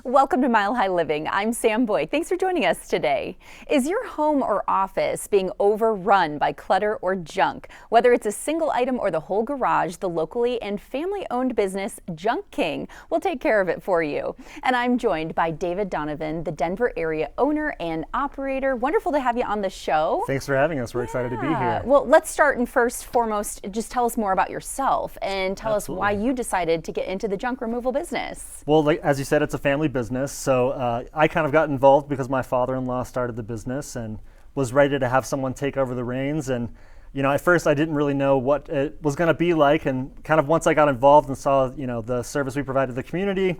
Welcome to Mile High Living. I'm Sam Boyd. Thanks for joining us today. Is your home or office being overrun by clutter or junk? Whether it's a single item or the whole garage, the locally and family-owned business Junk King will take care of it for you. And I'm joined by David Donovan, the Denver area owner and operator. Wonderful to have you on the show. Thanks for having us. We're excited to be here. Well, let's start and first foremost, just tell us more about yourself and tell us why you decided to get into the junk removal business. Well, like, as you said, it's a family business. So I kind of got involved because my father-in-law started the business and was ready to have someone take over the reins. And, you know, at first I didn't really know what it was going to be like. And kind of once I got involved and saw, you know, the service we provide to the community,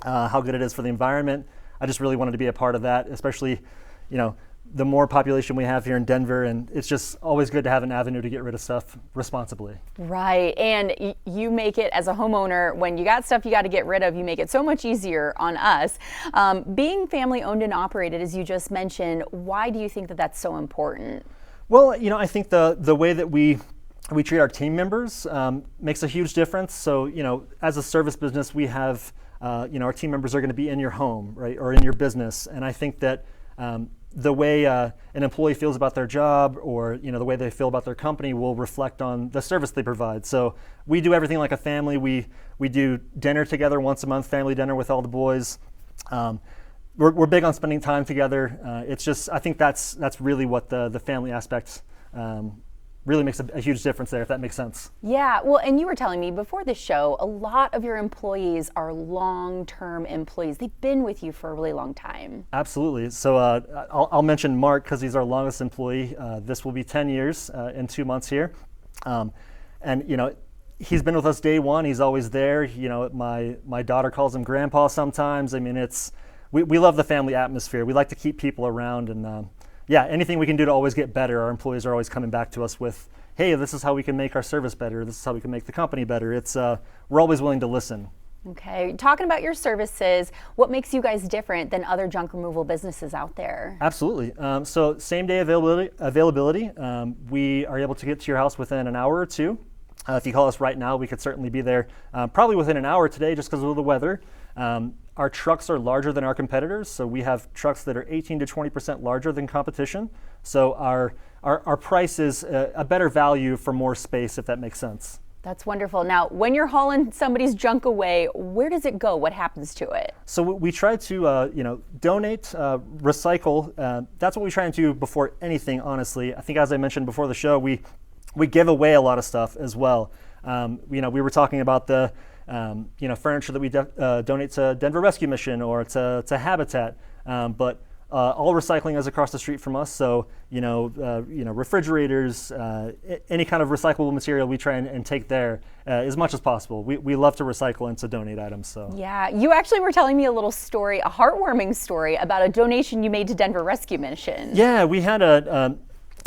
how good it is for the environment, I just really wanted to be a part of that, especially, you know, the more population we have here in Denver, and it's just always good to have an avenue to get rid of stuff responsibly. Right, and you make it as a homeowner, when you got stuff you got to get rid of, you make it so much easier on us. Being family owned and operated, as you just mentioned, why do you think that that's so important? Well, you know, I think the way that we treat our team members makes a huge difference. So, you know, as a service business, we have, you know, our team members are going to be in your home, right, or in your business, and I think that the way an employee feels about their job, or you know, the way they feel about their company, will reflect on the service they provide. So we do everything like a family. We do dinner together once a month, family dinner with all the boys. We're big on spending time together. It's just, I think that's really what the family aspect really makes a huge difference there, if that makes sense. Yeah, well, and you were telling me before the show, a lot of your employees are long-term employees. They've been with you for a really long time. Absolutely. So I'll mention Mark because he's our longest employee. This will be 10 years in 2 months here. And, you know, he's been with us day one. He's always there. You know, my daughter calls him Grandpa sometimes. I mean, we love the family atmosphere. We like to keep people around, and yeah, anything we can do to always get better. Our employees are always coming back to us with, hey, this is how we can make our service better. This is how we can make the company better. It's we're always willing to listen. Okay, talking about your services, what makes you guys different than other junk removal businesses out there? Absolutely. So same day availability. We are able to get to your house within an hour or two. If you call us right now, we could certainly be there probably within an hour today just because of the weather. Our trucks are larger than our competitors, so we have trucks that are 18 to 20% larger than competition. So our price is a better value for more space, if that makes sense. That's wonderful. Now, when you're hauling somebody's junk away, where does it go? What happens to it? So we try to, you know, donate, recycle. That's what we try and do before anything, honestly. I think, as I mentioned before the show, we give away a lot of stuff as well. You know, we were talking about the you know, furniture that we donate to Denver Rescue Mission or to Habitat, but all recycling is across the street from us. So you know, refrigerators, any kind of recyclable material, we try and take there as much as possible. We love to recycle and to donate items. So yeah, you actually were telling me a little story, a heartwarming story about a donation you made to Denver Rescue Mission. Yeah, we had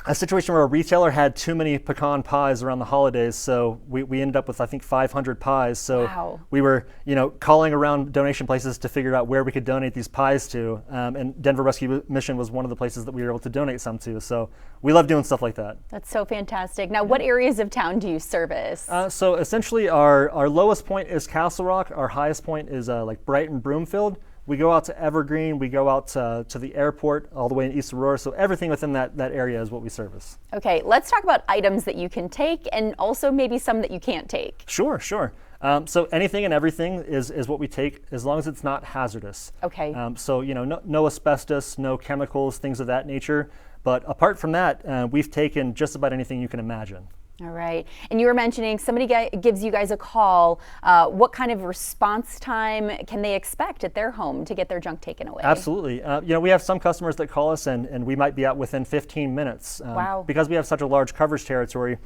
a situation where a retailer had too many pecan pies around the holidays, so we ended up with, I think, 500 pies. So wow. We were, you know, calling around donation places to figure out where we could donate these pies to, and Denver Rescue Mission was one of the places that we were able to donate some to. So we love doing stuff like that. That's so fantastic. Now, what areas of town do you service? So essentially, our lowest point is Castle Rock. Our highest point is like Brighton, Broomfield. We go out to Evergreen, we go out to the airport, all the way in East Aurora, so everything within that area is what we service. Okay, let's talk about items that you can take and also maybe some that you can't take. Sure. So anything and everything is what we take, as long as it's not hazardous. Okay. So, you know, no asbestos, no chemicals, things of that nature. But apart from that, we've taken just about anything you can imagine. All right. And you were mentioning somebody gives you guys a call. What kind of response time can they expect at their home to get their junk taken away? Absolutely. You know, we have some customers that call us and we might be out within 15 minutes. Wow. Because we have such a large coverage territory,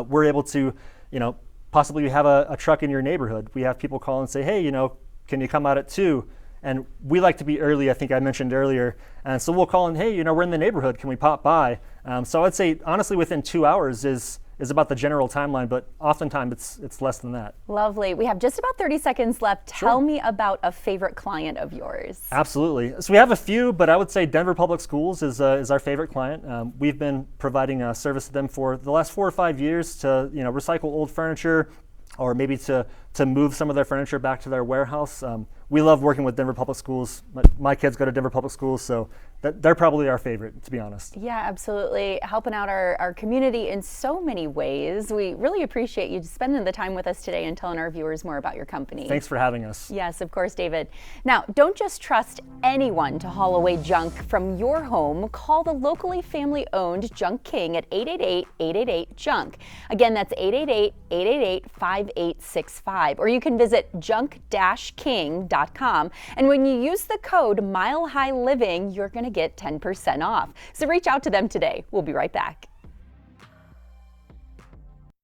we're able to, you know, possibly have a truck in your neighborhood. We have people call and say, hey, you know, can you come out at 2? And we like to be early, I think I mentioned earlier. And so we'll call and, hey, you know, we're in the neighborhood. Can we pop by? So I'd say, honestly, within 2 hours is about the general timeline, but oftentimes it's less than that. Lovely. We have just about 30 seconds left. Sure. Tell me about a favorite client of yours. Absolutely. So we have a few, but I would say Denver Public Schools is our favorite client. We've been providing a service to them for the last 4 or 5 years to, you know, recycle old furniture, or maybe to to move some of their furniture back to their warehouse. We love working with Denver Public Schools. My kids go to Denver Public Schools, so they're probably our favorite, to be honest. Yeah, absolutely. Helping out our community in so many ways. We really appreciate you spending the time with us today and telling our viewers more about your company. Thanks for having us. Yes, of course, David. Now, don't just trust anyone to haul away junk from your home. Call the locally family-owned Junk King at 888-888-JUNK. Again, that's 888-888-5865. Or you can visit junk-king.com. And when you use the code Mile High Living, you're going to get 10% off. So reach out to them today. We'll be right back.